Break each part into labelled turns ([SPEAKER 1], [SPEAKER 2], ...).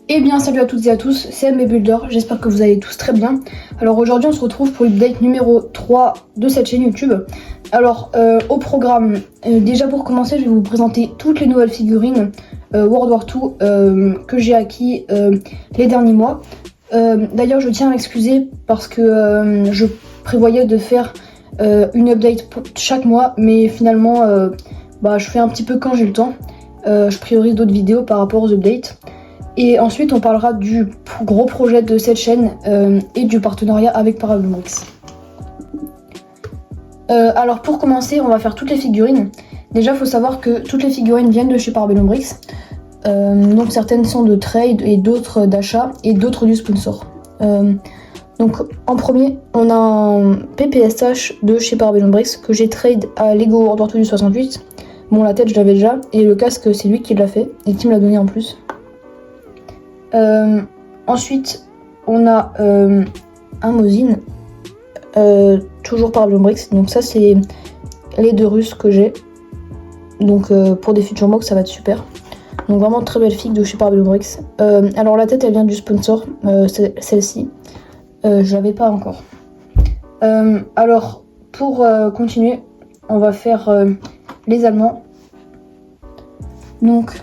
[SPEAKER 1] Eh bien salut à toutes et à tous, c'est MB Builder, j'espère que vous allez tous très bien. Alors aujourd'hui on se retrouve pour l'update numéro 3 de cette chaîne YouTube. Alors au programme, déjà pour commencer je vais vous présenter toutes les nouvelles figurines World War II que j'ai acquis les derniers mois. D'ailleurs je tiens à m'excuser parce que je prévoyais de faire une update chaque mois, mais finalement je fais un petit peu quand j'ai le temps. Je priorise d'autres vidéos par rapport aux updates. Et ensuite, on parlera du gros projet de cette chaîne et du partenariat avec Parablombrix. Alors pour commencer, on va faire toutes les figurines. Déjà, il faut savoir que toutes les figurines viennent de chez Parablombrix. Donc certaines sont de trade et d'autres d'achat et d'autres du sponsor. Donc en premier, on a un PPSH de chez Parablombrix que j'ai trade à Lego World War II du 68. Bon, la tête je l'avais déjà et le casque c'est lui qui l'a fait et qui me l'a donné en plus. Ensuite, on a un Mosin, toujours par Parablombrix. Donc ça, c'est les deux Russes que j'ai. Donc pour des futurs mocs, ça va être super. Donc vraiment très belle figue de chez Parablombrix. Alors la tête, elle vient du sponsor, celle-ci. Je l'avais pas encore. Alors pour continuer, on va faire les Allemands. Donc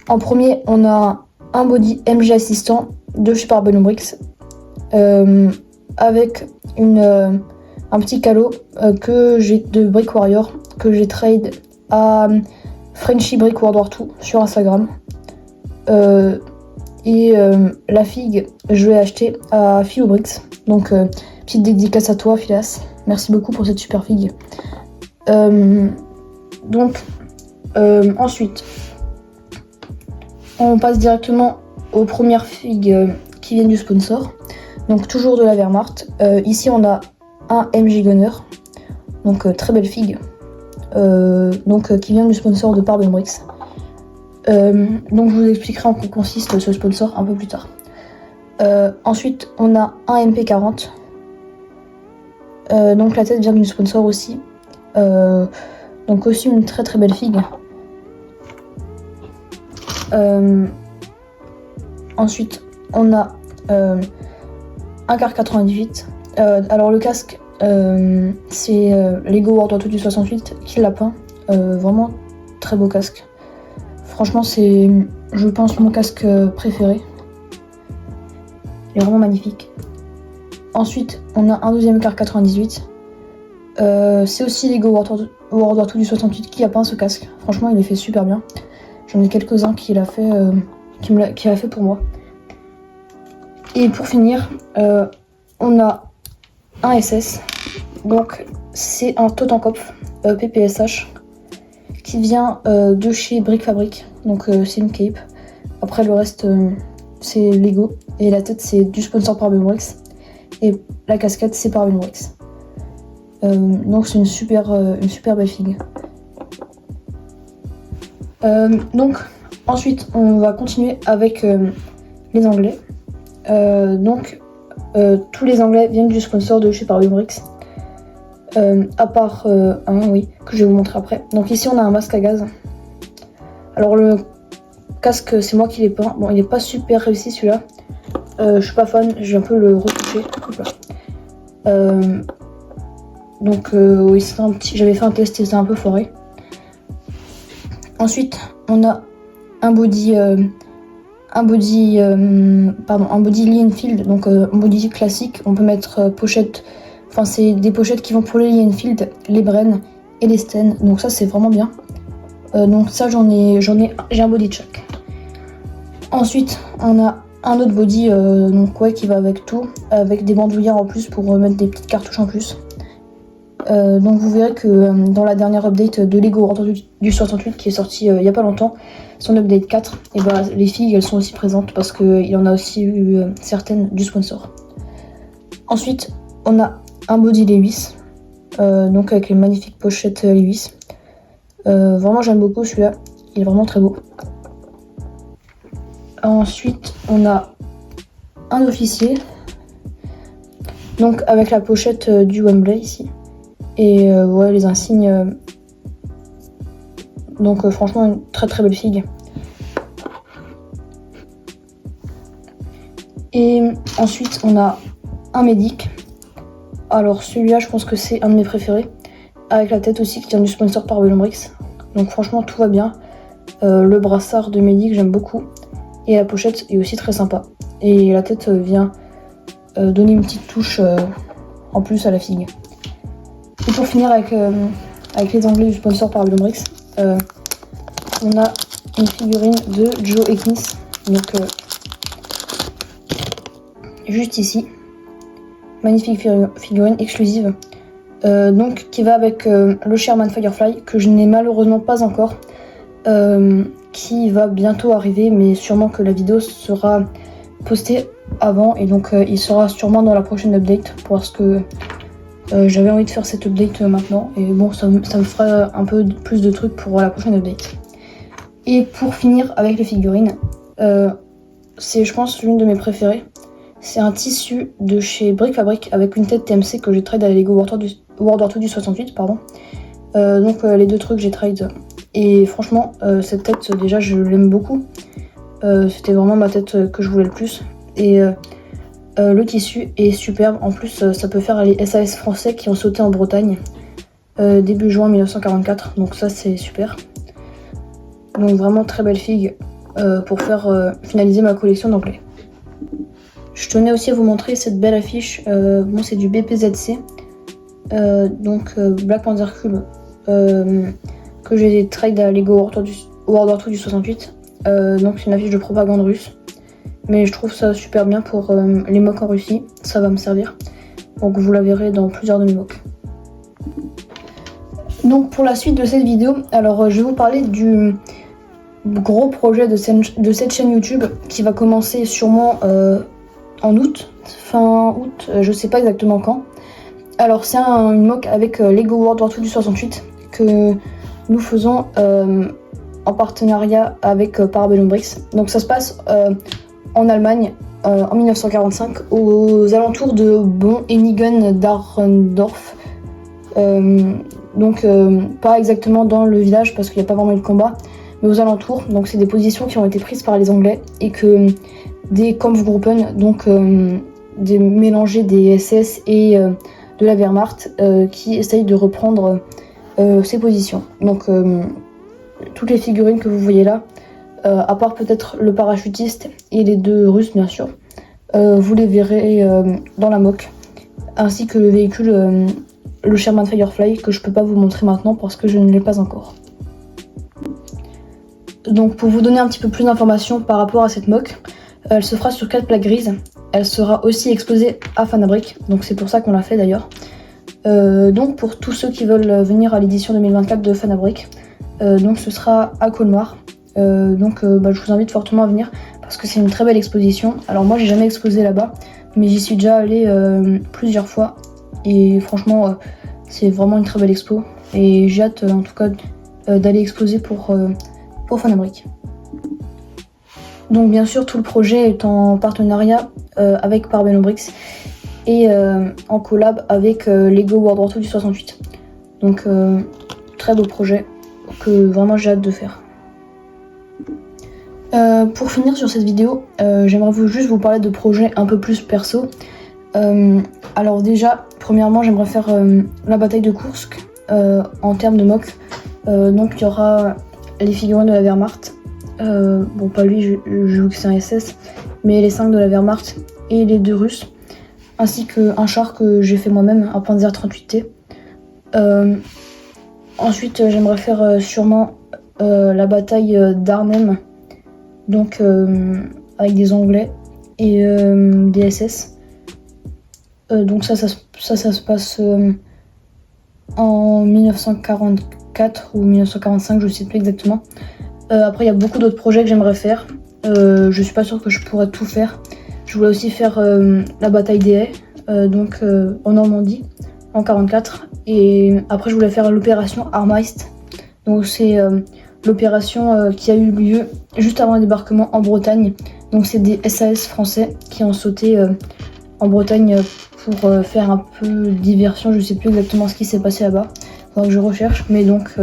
[SPEAKER 1] en premier, on a un body MG assistant de chez Parablombrix avec un petit calot que j'ai de Brick Warrior que j'ai trade à Frenchy Brick World War II sur Instagram. La figue, je l'ai achetée à Philobrix. Donc petite dédicace à toi Philas, merci beaucoup pour cette super figue. Ensuite on passe directement aux premières figues qui viennent du sponsor. Donc toujours de la Wehrmacht. Ici on a un MG Gunner. Donc très belle figue. Qui vient du sponsor de Parablombrix. Donc je vous expliquerai en quoi consiste ce sponsor un peu plus tard. Ensuite on a un MP40. Donc la tête vient du sponsor aussi. Donc aussi une très très belle figue. Ensuite, on a un Car 98. Alors le casque, c'est Lego World War II du 68 qui l'a peint. Vraiment très beau casque. Franchement, c'est, je pense, mon casque préféré. Il est vraiment magnifique. Ensuite, on a un deuxième Car 98. C'est aussi Lego World War II du 68 qui a peint ce casque. Franchement, il est fait super bien. J'en ai quelques-uns qui l'a fait pour moi. Et pour finir, on a un SS. Donc c'est un Totenkopf PPSH qui vient de chez Brick Fabric. Donc c'est une cape. Après le reste c'est Lego. Et la tête c'est du sponsor Parablombrix. Et la casquette c'est Parablombrix. Donc c'est une super belle figue. Donc ensuite on va continuer avec les Anglais. Tous les Anglais viennent du sponsor de chez Parablombrix. À part un, oui, que je vais vous montrer après. Donc ici on a un masque à gaz. Alors le casque c'est moi qui l'ai peint. Bon, il est pas super réussi celui-là. Je suis pas fan, je vais un peu le retoucher. Oui, c'était un petit. J'avais fait un test et c'était un peu foiré. Ensuite, on a un body Lee Enfield, donc un body classique. On peut mettre pochette, enfin c'est des pochettes qui vont pour les Lee Enfield, les Bren et les Sten. Donc ça c'est vraiment bien. Donc ça j'ai un body de chaque. Ensuite, on a un autre body qui va avec tout, avec des bandoulières en plus pour mettre des petites cartouches en plus. Donc vous verrez que dans la dernière update de Lego World War II du 68 qui est sortie il y a pas longtemps, son update 4, et les filles elles sont aussi présentes parce qu'il y en a aussi eu certaines du sponsor. Ensuite on a un body Lewis, donc avec les magnifiques pochettes Lewis. Vraiment j'aime beaucoup celui-là, il est vraiment très beau. Ensuite on a un officier, donc avec la pochette du Wembley ici. Et les insignes. Donc franchement une très très belle figue. Et ensuite on a un médic. Alors celui-là je pense que c'est un de mes préférés, avec la tête aussi qui vient du sponsor par Brix. Donc franchement tout va bien. Le brassard de médic j'aime beaucoup. Et la pochette est aussi très sympa. Et la tête vient donner une petite touche en plus à la figue. Et pour finir avec les onglets du sponsor par Brix, on a une figurine de Joe Eknis. Donc juste ici. Magnifique figurine exclusive. Donc qui va avec le Sherman Firefly que je n'ai malheureusement pas encore. Qui va bientôt arriver, mais sûrement que la vidéo sera postée avant et donc il sera sûrement dans la prochaine update parce que j'avais envie de faire cette update maintenant et bon ça me fera un peu plus de trucs pour la prochaine update. Et pour finir avec les figurines, c'est je pense l'une de mes préférées. C'est un tissu de chez Brick Fabric avec une tête TMC que j'ai trade à la Lego World War 2 du 68 pardon. Donc les deux trucs j'ai trade. Et franchement, cette tête, déjà, je l'aime beaucoup. C'était vraiment ma tête que je voulais le plus. Et le tissu est superbe. En plus, ça peut faire les SAS français qui ont sauté en Bretagne début juin 1944. Donc ça, c'est super. Donc vraiment très belle figue pour faire finaliser ma collection d'anglais. Je tenais aussi à vous montrer cette belle affiche. Bon, c'est du BPZC. Donc Black Panther Cube. Que j'ai trade à Lego World War 2 du 68. Donc c'est une affiche de propagande russe. Mais je trouve ça super bien pour les mocks en Russie. Ça va me servir. Donc vous la verrez dans plusieurs de mes mocks. Donc pour la suite de cette vidéo, alors je vais vous parler du gros projet de cette chaîne YouTube qui va commencer sûrement en août. Fin août, je sais pas exactement quand. Alors c'est une mock avec Lego World War 2 du 68 que nous faisons en partenariat avec Parabellum Brix. Donc ça se passe en Allemagne en 1945 aux alentours de Bonn-Enigen-Dahrendorf. Donc pas exactement dans le village parce qu'il n'y a pas vraiment eu de combat, mais aux alentours. Donc c'est des positions qui ont été prises par les Anglais et que des Kampfgruppen, donc des mélangés des SS et de la Wehrmacht qui essayent de reprendre ces positions. Donc toutes les figurines que vous voyez là, à part peut-être le parachutiste et les deux Russes bien sûr, vous les verrez dans la mock, ainsi que le véhicule, le Sherman Firefly, que je peux pas vous montrer maintenant parce que je ne l'ai pas encore. Donc pour vous donner un petit peu plus d'informations par rapport à cette mock, elle se fera sur 4 plaques grises, elle sera aussi exposée à Fanabric, donc c'est pour ça qu'on l'a fait d'ailleurs. Donc pour tous ceux qui veulent venir à l'édition 2024 de Fanabric, donc ce sera à Colmar. Je vous invite fortement à venir parce que c'est une très belle exposition. Alors moi j'ai jamais exposé là-bas, mais j'y suis déjà allée plusieurs fois et franchement c'est vraiment une très belle expo et j'ai hâte en tout cas d'aller exposer pour Fanabric. Donc bien sûr tout le projet est en partenariat avec Parabellum Brix et en collab avec Lego World War 2 du 68. Donc très beau projet que vraiment j'ai hâte de faire. Pour finir sur cette vidéo, j'aimerais juste vous parler de projets un peu plus perso. Alors déjà, premièrement, j'aimerais faire la bataille de Kursk en termes de mock. Donc il y aura les figurines de la Wehrmacht. Bon, pas lui, je joue que c'est un SS, mais les 5 de la Wehrmacht et les 2 Russes, ainsi qu'un char que j'ai fait moi-même, un Panzer 38T. Ensuite, j'aimerais faire sûrement la bataille d'Arnhem, donc avec des Anglais et des SS. Donc ça se passe en 1944 ou 1945, je ne sais plus exactement. Après, il y a beaucoup d'autres projets que j'aimerais faire. Je suis pas sûre que je pourrais tout faire. Je voulais aussi faire la bataille des haies, en Normandie, en 44. Et après, je voulais faire l'opération Armheist. Donc c'est l'opération qui a eu lieu juste avant le débarquement en Bretagne. Donc c'est des SAS français qui ont sauté en Bretagne pour faire un peu de diversion. Je sais plus exactement ce qui s'est passé là-bas. Faudra que je recherche. Mais donc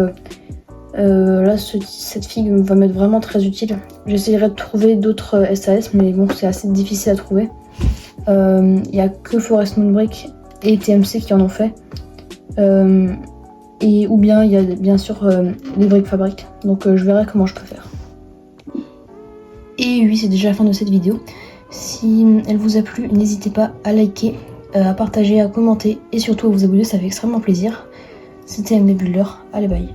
[SPEAKER 1] là, cette figue va m'être vraiment très utile. J'essayerai de trouver d'autres SAS, mais bon, c'est assez difficile à trouver. Il n'y a que Forest Moonbreak et TMC qui en ont fait. Et ou bien il y a bien sûr les Brick Fabric. Donc je verrai comment je peux faire. Et oui, c'est déjà la fin de cette vidéo. Si elle vous a plu, n'hésitez pas à liker, à partager, à commenter et surtout à vous abonner, ça fait extrêmement plaisir. C'était MB Builder, allez bye.